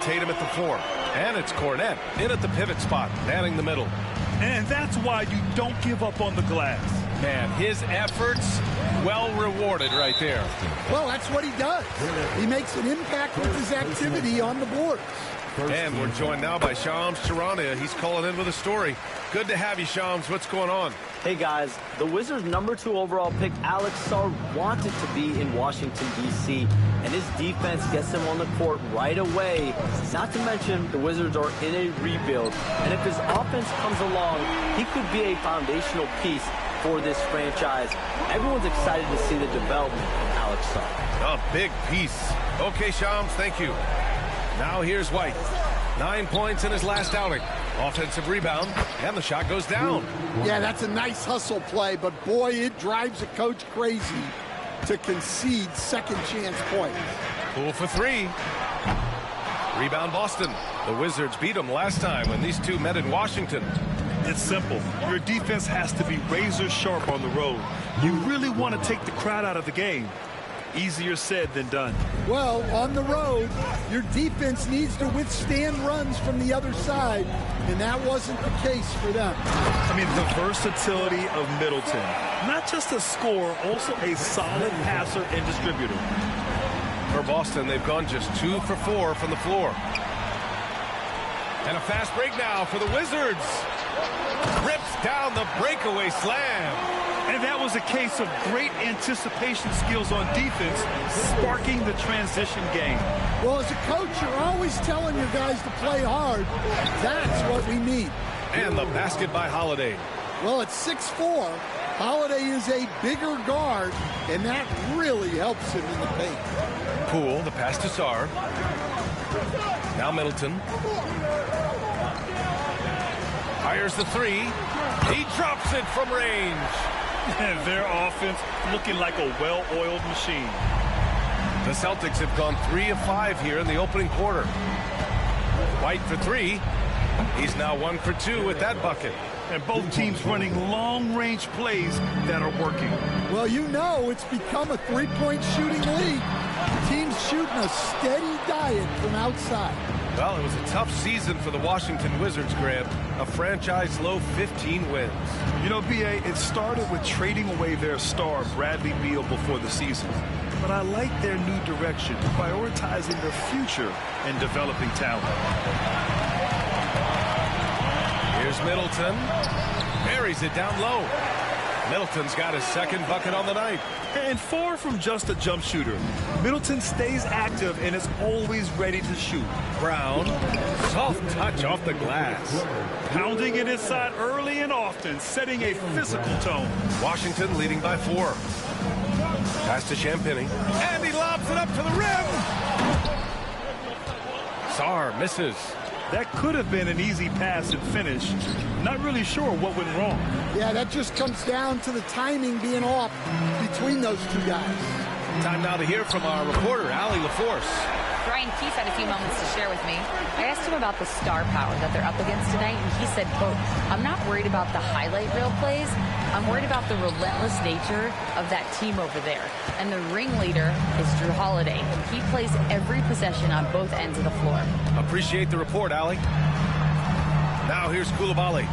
Tatum at the 4. And it's Kornet in at the pivot spot, manning the middle. And that's why you don't give up on the glass. Man, his efforts well rewarded right there. Well, that's what he does. He makes an impact with his activity on the boards. And we're joined now by Shams Charania. He's calling in with a story. Good to have you, Shams. What's going on? Hey, guys. The Wizards' #2 overall pick, Alex Sarr, wanted to be in Washington, D.C., and his defense gets him on the court right away. Not to mention, the Wizards are in a rebuild, and if his offense comes along, he could be a foundational piece for this franchise. Everyone's excited to see the development of Alex Sarr. A big piece. Okay, Shams, thank you. Now here's White. 9 points in his last outing. Offensive rebound, and the shot goes down. Yeah, that's a nice hustle play, but boy, it drives a coach crazy to concede second chance points. Poole for 3. Rebound Boston. The Wizards beat them last time when these two met in Washington. It's simple. Your defense has to be razor sharp on the road. You really want to take the crowd out of the game. Easier said than done. Well, on the road, your defense needs to withstand runs from the other side, and that wasn't the case for them. I mean, the versatility of Middleton. Not just a scorer, also a solid passer and distributor. For Boston, they've gone just 2 for 4 from the floor. And a fast break now for the Wizards. Rips down the breakaway slam. And that was a case of great anticipation skills on defense, sparking the transition game. Well, as a coach, you're always telling your guys to play hard. That's what we need. And the basket by Holiday. Well, at 6'4", Holiday is a bigger guard, and that really helps him in the paint. Poole, the pass to Sarr. Now Middleton. Fires the 3. He drops it from range. And their offense looking like a well-oiled machine. The Celtics have gone 3 of 5 here in the opening quarter. White for 3. He's now 1 for 2 with that bucket. And both teams running long-range plays that are working. Well, you know it's become a three-point shooting league. Teams shooting a steady diet from outside. Well, it was a tough season for the Washington Wizards, Grant. A franchise-low 15 wins. You know, B.A., it started with trading away their star, Bradley Beal, before the season. But I like their new direction, prioritizing their future and developing talent. Here's Middleton. Buries it down low. Middleton's got his second bucket on the night. And far from just a jump shooter, Middleton stays active and is always ready to shoot. Brown, soft touch off the glass. Pounding it inside early and often, setting a physical tone. Washington leading by 4. Pass to Champagnie. And he lobs it up to the rim. Sarr misses. That could have been an easy pass and finish. Not really sure what went wrong. Yeah, that just comes down to the timing being off between those two guys. Time now to hear from our reporter, Allie LaForce. Brian Keefe had a few moments to share with me. I asked him about the star power that they're up against tonight, and he said, quote, "I'm not worried about the highlight reel plays. I'm worried about the relentless nature of that team over there. And the ringleader is Jrue Holiday. He plays every possession on both ends of the floor." Appreciate the report, Allie. Now here's Coulibaly.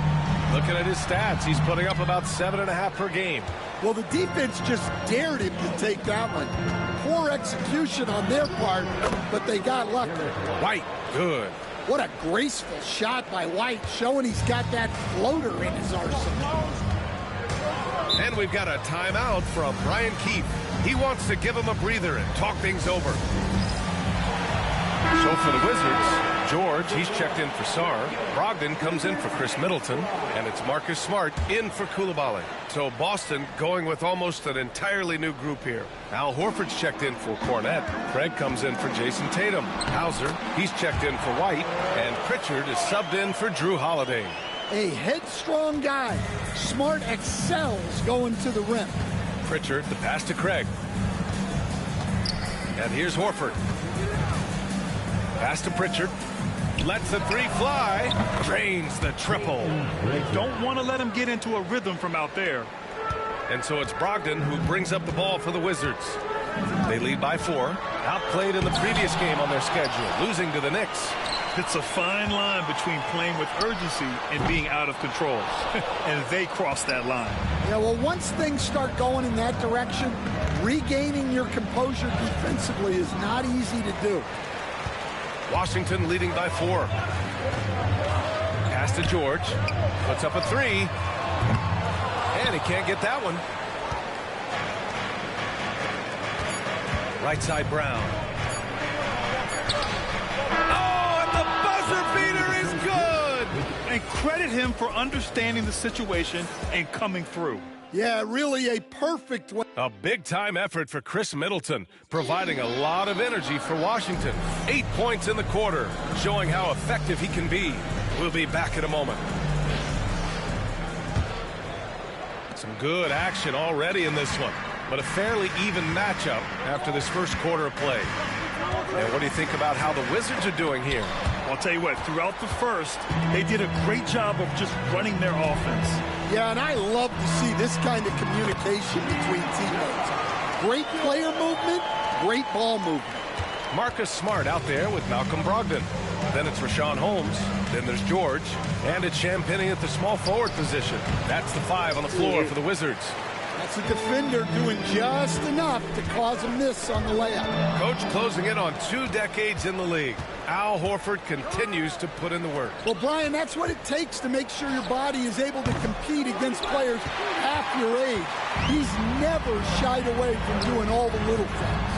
Looking at his stats, he's putting up about 7.5 per game. Well, the defense just dared him to take that one. Poor execution on their part, but they got lucky. White, good. What a graceful shot by White, showing he's got that floater in his arsenal. And we've got a timeout from Brian Keefe. He wants to give him a breather and talk things over. So for the Wizards, George, he's checked in for Sarr. Brogdon comes in for Chris Middleton. And it's Marcus Smart in for Coulibaly. So Boston going with almost an entirely new group here. Al Horford's checked in for Kornet. Craig comes in for Jason Tatum. Hauser, he's checked in for White. And Pritchard is subbed in for Jrue Holiday. A headstrong guy. Smart excels going to the rim. Pritchard, the pass to Craig. And here's Horford. Pass to Pritchard. Lets the 3 fly. Drains the triple. Don't want to let him get into a rhythm from out there. And so it's Brogdon who brings up the ball for the Wizards. They lead by 4. Outplayed in the previous game on their schedule, losing to the Knicks. It's a fine line between playing with urgency and being out of control. And they cross that line. Yeah, well, once things start going in that direction, regaining your composure defensively is not easy to do. Washington leading by 4. Pass to George. Puts up a 3. And he can't get that one. Right side, Brown. Oh, and the buzzer beater is good! And credit him for understanding the situation and coming through. Yeah, really a perfect way. A big-time effort for Chris Middleton, providing a lot of energy for Washington. 8 points in the quarter, showing how effective he can be. We'll be back in a moment. Some good action already in this one, but a fairly even matchup after this first quarter of play. And what do you think about how the Wizards are doing here? I'll tell you what, throughout the first, they did a great job of just running their offense. Yeah, and I love to see this kind of communication between teammates. Great player movement, great ball movement. Marcus Smart out there with Malcolm Brogdon. Then it's Richaun Holmes. Then there's George. And it's Champagnie at the small forward position. That's the 5 on the floor for the Wizards. That's a defender doing just enough to cause a miss on the layup. Coach closing in on 2 decades in the league. Al Horford continues to put in the work. Well, Brian, that's what it takes to make sure your body is able to compete against players half your age. He's never shied away from doing all the little things.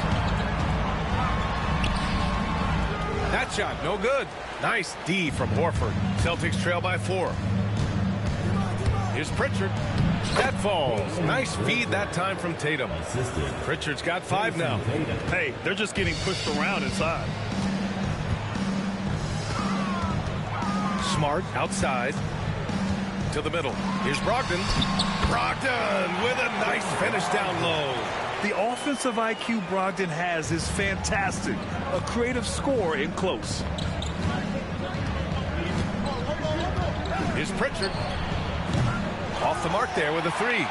That shot, no good. Nice D from Horford. Celtics trail by 4. Here's Pritchard. That falls. Nice feed that time from Tatum. Pritchard's got 5 now. Hey, they're just getting pushed around inside. Smart outside to the middle. Here's Brogdon. Brogdon with a nice finish down low. The offensive IQ Brogdon has is fantastic. A creative scorer in close. Here's Pritchard. Off the mark there with a 3.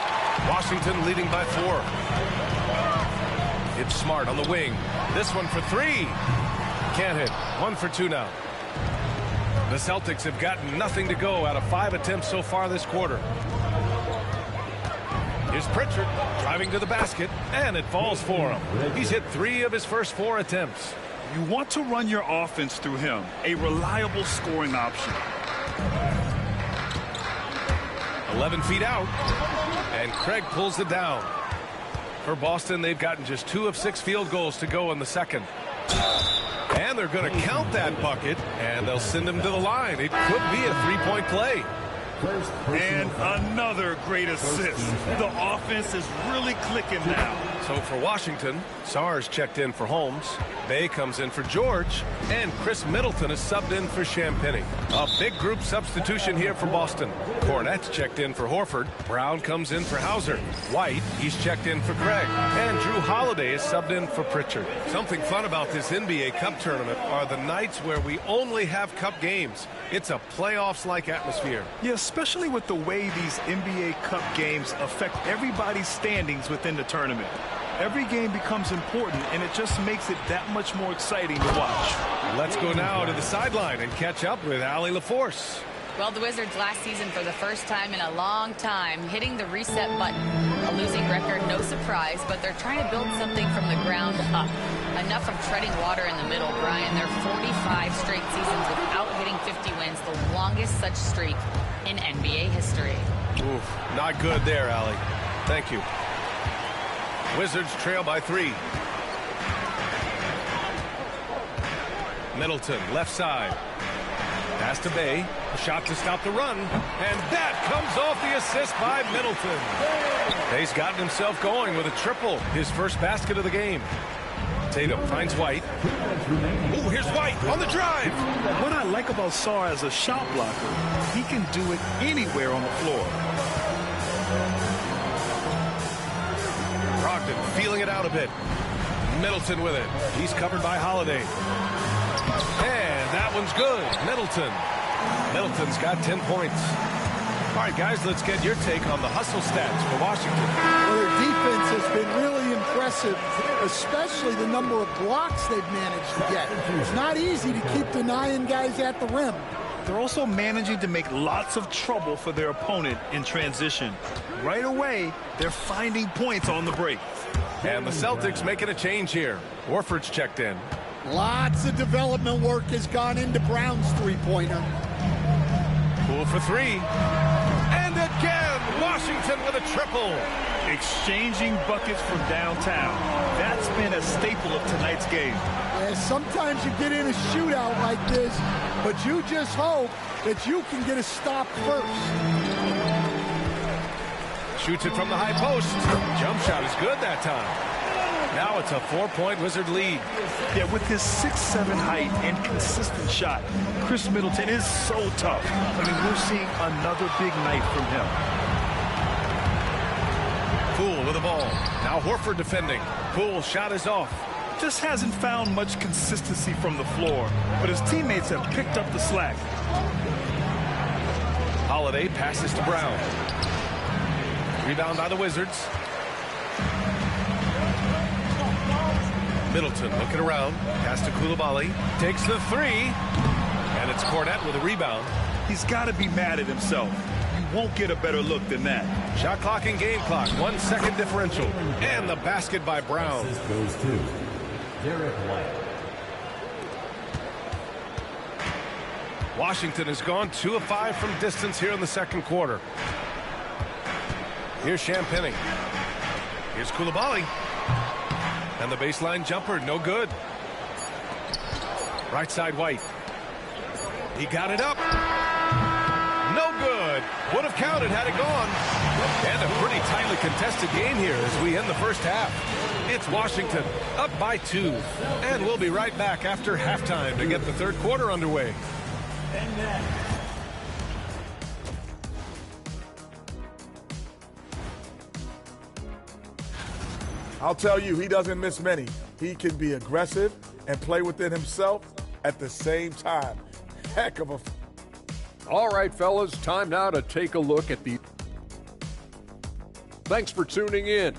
Washington leading by 4. It's Smart on the wing. This one for 3. Can't hit. 1 for 2 now. The Celtics have gotten nothing to go out of 5 attempts so far this quarter. Here's Pritchard driving to the basket, and it falls for him. He's hit 3 of his first 4 attempts. You want to run your offense through him, a reliable scoring option. 11 feet out, and Craig pulls it down. For Boston, they've gotten just 2 of 6 field goals to go in the second. And they're going to count that bucket, and they'll send him to the line. It could be a 3-point play. And another great assist. The offense is really clicking now. So for Washington, Sarr's checked in for Holmes. Bay comes in for George. And Chris Middleton is subbed in for Champagnie. A big group substitution here for Boston. Cornette's checked in for Horford. Brown comes in for Hauser. White, he's checked in for Craig. And Drew Holiday is subbed in for Pritchard. Something fun about this NBA Cup tournament are the nights where we only have Cup games. It's a playoffs-like atmosphere. Yeah, especially with the way these NBA Cup games affect everybody's standings within the tournament. Every game becomes important, and it just makes it that much more exciting to watch. Let's go now to the sideline and catch up with Allie LaForce. Well, the Wizards last season for the first time in a long time hitting the reset button. A losing record, no surprise, but they're trying to build something from the ground up. Enough of treading water in the middle, Brian. They're 45 straight seasons without hitting 50 wins, the longest such streak in NBA history. Oof, not good there, Allie. Thank you. Wizards trail by 3. Middleton, left side. Pass to Bay. A shot to stop the run. And that comes off the assist by Middleton. Bay's gotten himself going with a triple. His first basket of the game. Tatum finds White. Oh, here's White on the drive. What I like about Sarr as a shot blocker, he can do it anywhere on the floor. Brogdon feeling it out a bit. Middleton with it. He's covered by Holiday. And that one's good. Middleton's got 10 points. All right, guys, let's get your take on the hustle stats for Washington. Well, their defense has been really impressive, especially the number of blocks they've managed to get. It's not easy to keep denying guys at the rim. They're also managing to make lots of trouble for their opponent in transition. Right away, they're finding points on the break. And the Celtics making a change here. Horford's checked in. Lots of development work has gone into Brown's three-pointer. Poole for three. And again, Washington with a triple. Exchanging buckets from downtown. That's been a staple of tonight's game. Yeah, sometimes you get in a shootout like this, but you just hope that you can get a stop first. Shoots it from the high post. Jump shot is good that time. Now it's a 4-point Wizard lead. Yeah, with his 6'7" height and consistent shot, Chris Middleton is so tough. I mean, we're seeing another big night from him. Poole with the ball. Now Horford defending. Poole's shot is off. Just hasn't found much consistency from the floor, but his teammates have picked up the slack. Holiday passes to Brown. Rebound by the Wizards. Middleton looking around. Pass to Coulibaly. Takes the three. And it's Cornette with a rebound. He's got to be mad at himself. You won't get a better look than that. Shot clock and game clock. 1 second differential. And the basket by Brown. Goes to Derek White. Washington has gone 2 of 5 from distance here in the second quarter. Here's Champagnie. Here's Coulibaly. And the baseline jumper, no good. Right side White. He got it up. No good. Would have counted had it gone. And a pretty tightly contested game here as we end the first half. It's Washington up by 2. And we'll be right back after halftime to get the third quarter underway. I'll tell you, he doesn't miss many. He can be aggressive and play within himself at the same time. Heck of a... All right, fellas, time now to take a look at the... Thanks for tuning in.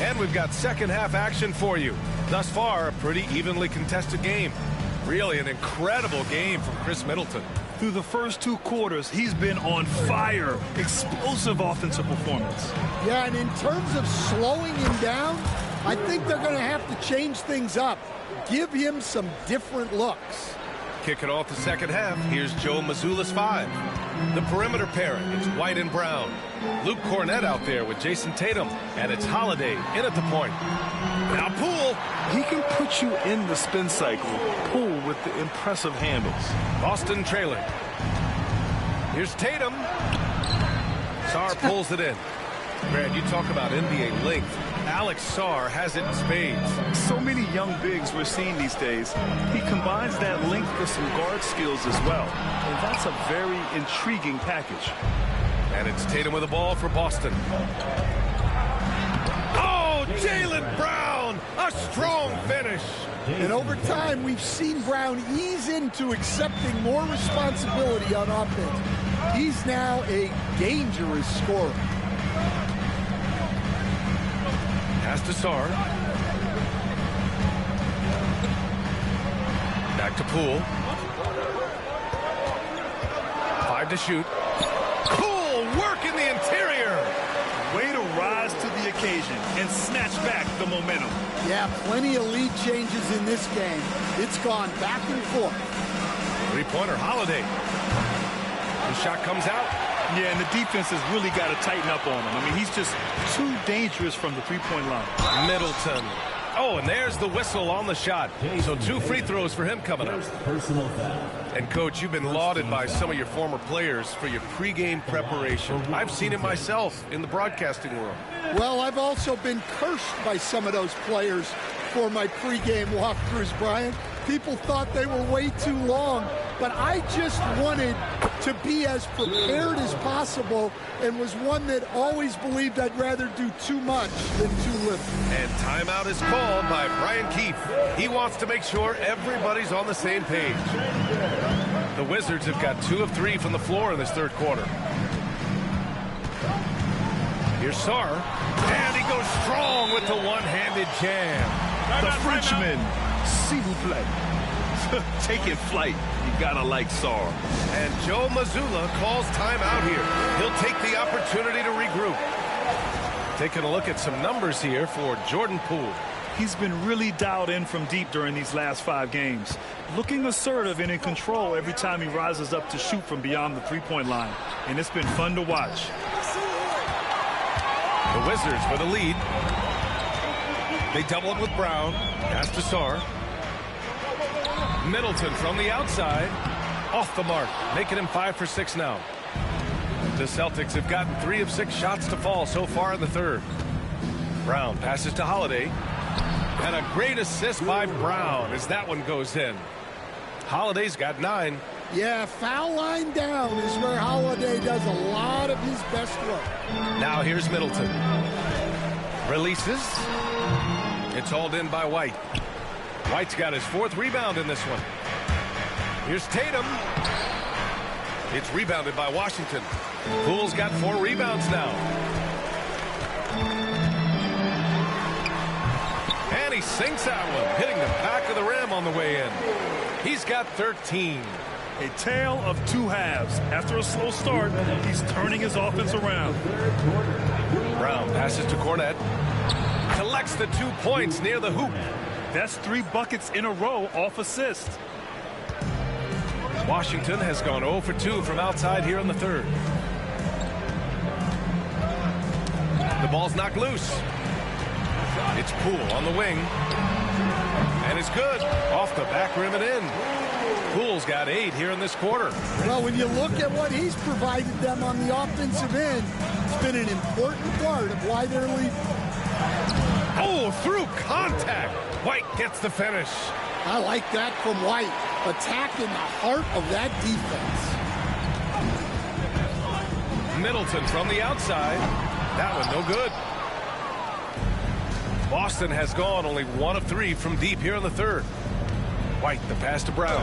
And we've got second half action for you. Thus far, a pretty evenly contested game. Really an incredible game from Chris Middleton. Through the first 2 quarters, he's been on fire. Explosive offensive performance. Yeah, and in terms of slowing him down, I think they're going to have to change things up. Give him some different looks. Kicking off the second half, here's Joe Mazzulla's 5. The perimeter pairing, it's White and Brown. Luke Cornette out there with Jason Tatum. And it's Holiday in at the point. Now Poole. He can put you in the spin cycle. Poole with the impressive handles. Boston trailing. Here's Tatum. Sarr pulls it in. Brad, you talk about NBA length. Alex Sarr has it in spades. So many young bigs we're seeing these days. He combines that length with some guard skills as well. And that's a very intriguing package. And it's Tatum with the ball for Boston. Oh, Jaylen Brown! A strong finish. And over time, we've seen Brown ease into accepting more responsibility on offense. He's now a dangerous scorer. Pass to Sarr. Back to Poole. 5 to shoot. Poole work in the interior. Way to rise to the occasion and snatch back the momentum. Yeah, plenty of lead changes in this game. It's gone back and forth. Three-pointer Holiday. The shot comes out. Yeah, and the defense has really got to tighten up on him. I mean, he's just too dangerous from the three-point line. Middleton. Oh, and there's the whistle on the shot. So 2 free throws for him coming up. Personal foul. And, Coach, you've been lauded by some of your former players for your pregame preparation. I've seen it myself in the broadcasting world. Well, I've also been cursed by some of those players for my pregame walkthroughs, Brian. People thought they were way too long. but I just wanted to be as prepared as possible and was one that always believed I'd rather do too much than too little. And timeout is called by Brian Keefe. He wants to make sure everybody's on the same page. The Wizards have got 2 of 3 from the floor in this third quarter. Here's Sarr, and he goes strong with the one-handed jam. The Frenchman, s'il vous plaît. Taking flight. You gotta like Sarr. And Joe Mazzulla calls timeout here. He'll take the opportunity to regroup. Taking a look at some numbers here for Jordan Poole. He's been really dialed in from deep during these last 5 games. Looking assertive and in control every time he rises up to shoot from beyond the three-point line. And it's been fun to watch. The Wizards with a lead. They double it with Brown. Pass to Sarr. Middleton from the outside. Off the mark. Making him 5 for 6 now. The Celtics have gotten 3 of 6 shots to fall so far in the third. Brown passes to Holiday. And a great assist by Brown as that one goes in. Holiday's got 9. Yeah, foul line down is where Holiday does a lot of his best work. Now here's Middleton. Releases. It's hauled in by White. White's got his 4th rebound in this one. Here's Tatum. It's rebounded by Washington. Poole's got 4 rebounds now. And he sinks that one, hitting the back of the rim on the way in. He's got 13. A tale of 2 halves. After a slow start, he's turning his offense around. Brown passes to Cornette. Collects the 2 points near the hoop. That's 3 buckets in a row off assist. Washington has gone 0 for 2 from outside here in the third. The ball's knocked loose. It's Poole on the wing. And it's good. Off the back rim and in. Poole's got 8 here in this quarter. Well, when you look at what he's provided them on the offensive end, it's been an important part of why they're leading. Oh, through contact. White gets the finish. I like that from White. Attacking the heart of that defense. Middleton from the outside. That one no good. Boston has gone only 1 of 3 from deep here in the third. White, the pass to Brown.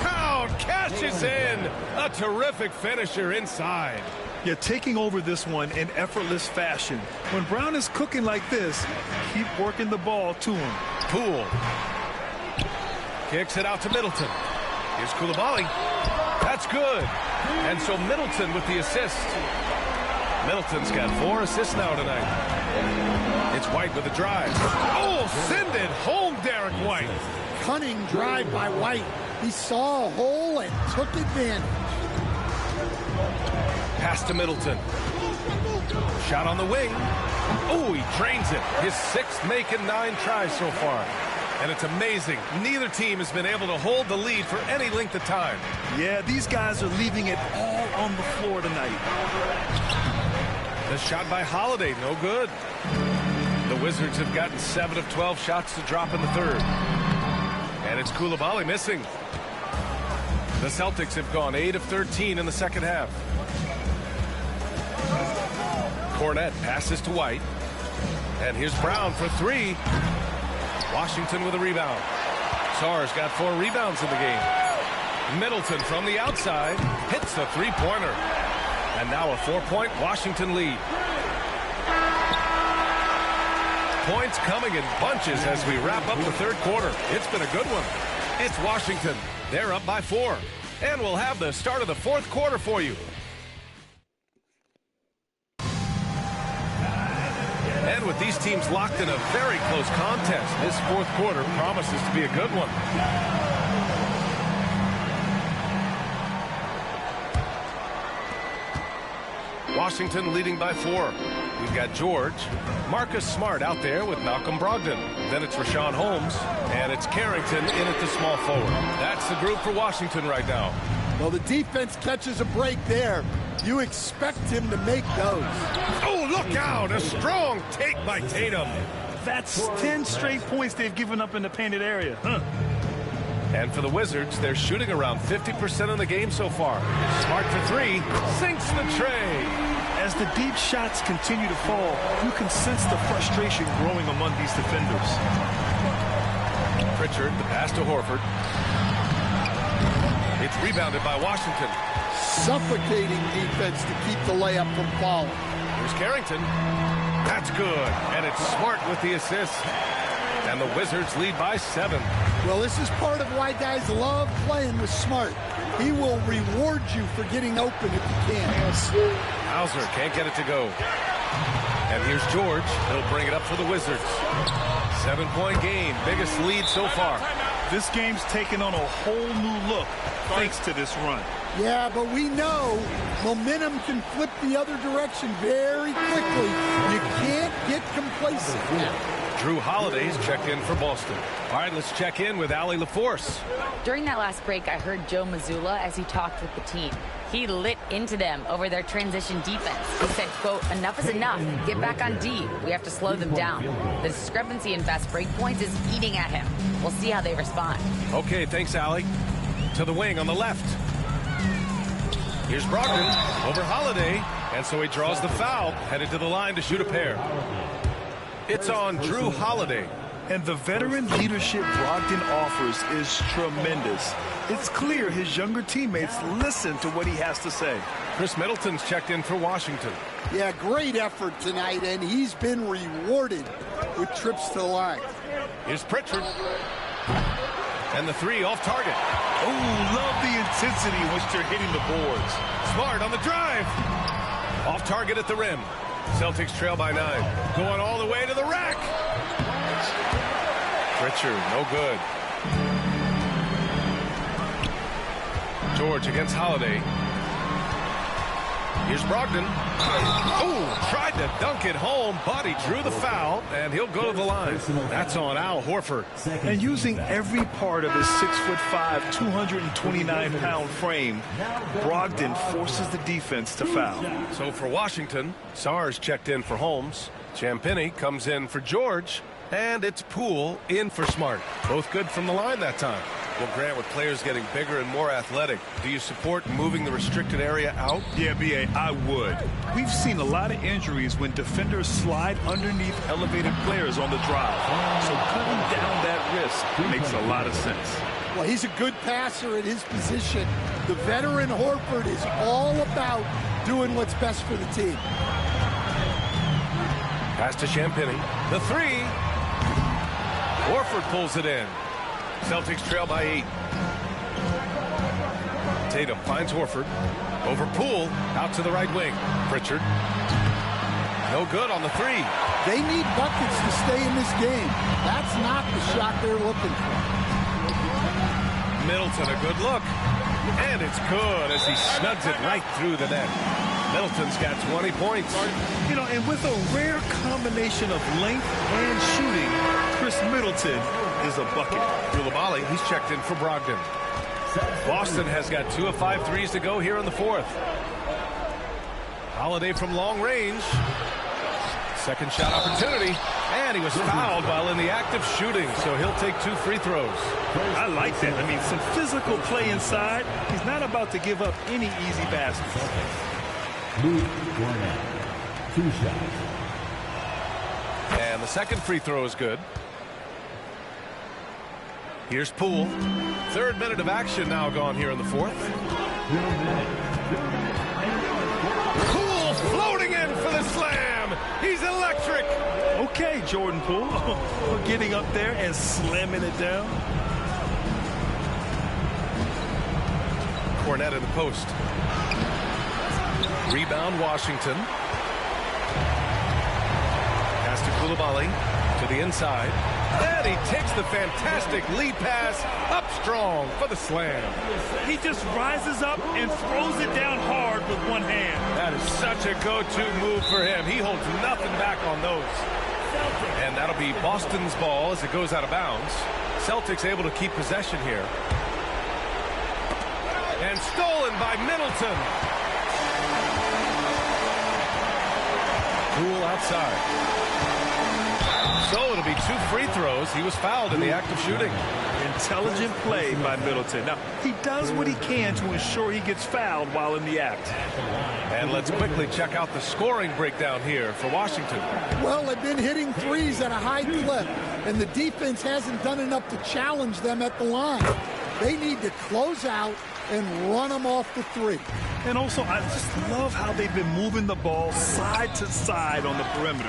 Brown cashes in. A terrific finisher inside. You're taking over this one in effortless fashion. When Brown is cooking like this, keep working the ball to him. Poole kicks it out to Middleton. Here's Coulibaly. That's good. And so Middleton with the assist. Middleton's got 4 assists now tonight. It's White with the drive. Oh, send it home, Derek White. Cunning drive by White. He saw a hole and took advantage. Pass to Middleton. Shot on the wing. Oh, he drains it. His 6th making 9 tries so far. And it's amazing. Neither team has been able to hold the lead for any length of time. Yeah, these guys are leaving it all on the floor tonight. The shot by Holiday, no good. The Wizards have gotten 7 of 12 shots to drop in the third. And it's Coulibaly missing. The Celtics have gone 8 of 13 in the second half. Cornette passes to White. And here's Brown for 3. Washington with a rebound. Sarr's got 4 rebounds in the game. Middleton from the outside hits the 3-pointer. And now a 4-point Washington lead. Points coming in bunches as we wrap up the third quarter. It's been a good one. It's Washington. They're up by 4. And we'll have the start of the fourth quarter for you. And with these teams locked in a very close contest, this fourth quarter promises to be a good one. Washington leading by 4. We've got George, Marcus Smart out there with Malcolm Brogdon. Then it's Rashawn Holmes, and it's Carrington in at the small forward. That's the group for Washington right now. Well, the defense catches a break there. You expect him to make those. Oh, look out! A strong take by Tatum. That's 10 straight points they've given up in the painted area. And for the Wizards, they're shooting around 50% in the game so far. Smart for three, sinks the tray. As the deep shots continue to fall, you can sense the frustration growing among these defenders. Pritchard, the pass to Horford. It's rebounded by Washington. Suffocating defense to keep the layup from falling. Here's Carrington. That's good. And it's Smart with the assist. And the Wizards lead by 7. Well, this is part of why guys love playing with Smart. He will reward you for getting open if you can. Hauser can't get it to go. And here's George. He'll bring it up for the Wizards. 7-point game. Biggest lead so far. This game's taken on a whole new look thanks to this run. Yeah, but we know momentum can flip the other direction very quickly. You can't get complacent. Drew Holiday's checked in for Boston. All right, let's check in with Allie LaForce. During that last break, I heard Joe Mazzulla as he talked with the team. He lit into them over their transition defense. He said, quote, enough is enough. Get back on D. We have to slow them down. The discrepancy in fast break points is eating at him. We'll see how they respond. Okay, thanks, Allie. To the wing on the left. Here's Brogdon over Holiday. And so he draws the foul, headed to the line to shoot a pair. It's on Drew Holiday. And the veteran leadership Brogdon offers is tremendous. It's clear his younger teammates listen to what he has to say. Chris Middleton's checked in for Washington. Yeah, great effort tonight, and he's been rewarded with trips to the line. Here's Pritchard. And the three off target. Oh, love the intensity in which they're hitting the boards. Smart on the drive. Off target at the rim. Celtics trail by 9. Going all the way to the rack. Pritchard, no good. George against Holiday. Here's Brogdon. Oh, tried to dunk it home, but he drew the foul, and he'll go to the line. That's on Al Horford. And using every part of his 6'5", 229-pound frame, Brogdon forces the defense to foul. So for Washington, Sarr's checked in for Holmes. Champagnie comes in for George. And it's Poole in for Smart. Both good from the line that time. Well, Grant, with players getting bigger and more athletic, do you support moving the restricted area out? Yeah, B.A., I would. We've seen a lot of injuries when defenders slide underneath elevated players on the drive. So cutting down that risk makes a lot of sense. Well, he's a good passer at his position. The veteran Horford is all about doing what's best for the team. Pass to Champagnie. The three. Horford pulls it in. Celtics trail by 8. Tatum finds Horford. Over Poole. Out to the right wing. Pritchard. No good on the three. They need buckets to stay in this game. That's not the shot they're looking for. Middleton, a good look. And it's good as he snugs it right through the net. Middleton's got 20 points. You know, and with a rare combination of length and shooting, Chris Middleton is a bucket. Coulibaly, he's checked in for Brogdon. Boston has got 2 of 5 threes to go here in the 4th. Holiday from long range. Second shot opportunity. And he was fouled while in the act of shooting, so he'll take 2 free throws. I like that. I mean, some physical play inside. He's not about to give up any easy baskets. Luke Cornett, 2 shots. And the second free throw is good. Here's Poole. 3rd minute of action now gone here in the 4th. Poole floating in for the slam. He's electric. Okay, Jordan Poole. We're getting up there and slamming it down. Cornett in the post. Rebound Washington. Pass to Coulibaly to the inside. And he takes the fantastic lead pass up strong for the slam. He just rises up and throws it down hard with one hand. That is such a go-to move for him. He holds nothing back on those. And that'll be Boston's ball as it goes out of bounds. Celtics able to keep possession here. And stolen by Middleton. Poole outside. So it'll be 2 free throws. He was fouled in the act of shooting. Intelligent play by Middleton. Now, he does what he can to ensure he gets fouled while in the act. And let's quickly check out the scoring breakdown here for Washington. Well, they've been hitting threes at a high clip, and the defense hasn't done enough to challenge them at the line. They need to close out and run them off the three. And also, I just love how they've been moving the ball side to side on the perimeter.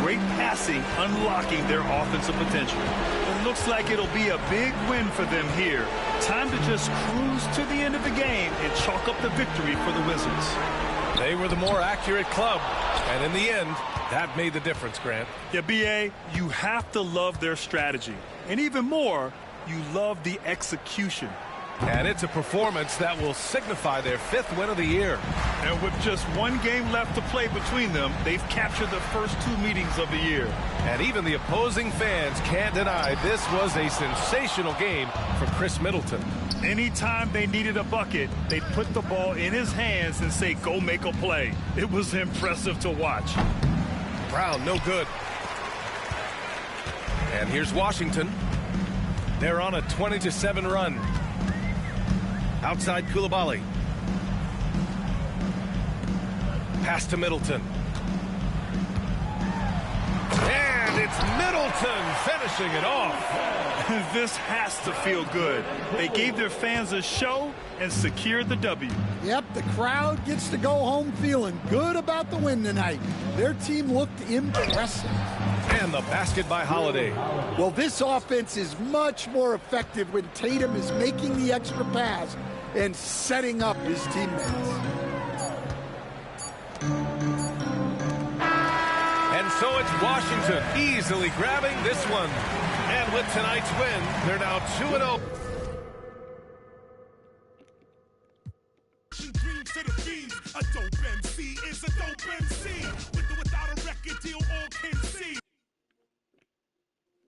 Great passing, unlocking their offensive potential. It looks like it'll be a big win for them here. Time to just cruise to the end of the game and chalk up the victory for the Wizards. They were the more accurate club, and in the end, that made the difference, Grant. Yeah, B.A., you have to love their strategy. And even more, you love the execution. And it's a performance that will signify their 5th win of the year. And with just 1 game left to play between them, they've captured the first 2 meetings of the year. And even the opposing fans can't deny this was a sensational game for Chris Middleton. Anytime they needed a bucket, they'd put the ball in his hands and say, go make a play. It was impressive to watch. Brown, no good. And here's Washington. They're on a 20-7 run. Outside Coulibaly. Pass to Middleton. And it's Middleton finishing it off. This has to feel good. They gave their fans a show and secured the W. Yep, the crowd gets to go home feeling good about the win tonight. Their team looked impressive. And the basket by Holiday. Well, this offense is much more effective when Tatum is making the extra pass and setting up his teammates. And so it's Washington easily grabbing this one. And with tonight's win, they're now 2-0. A dope MC is a dope MC. With or without a record deal, all can see.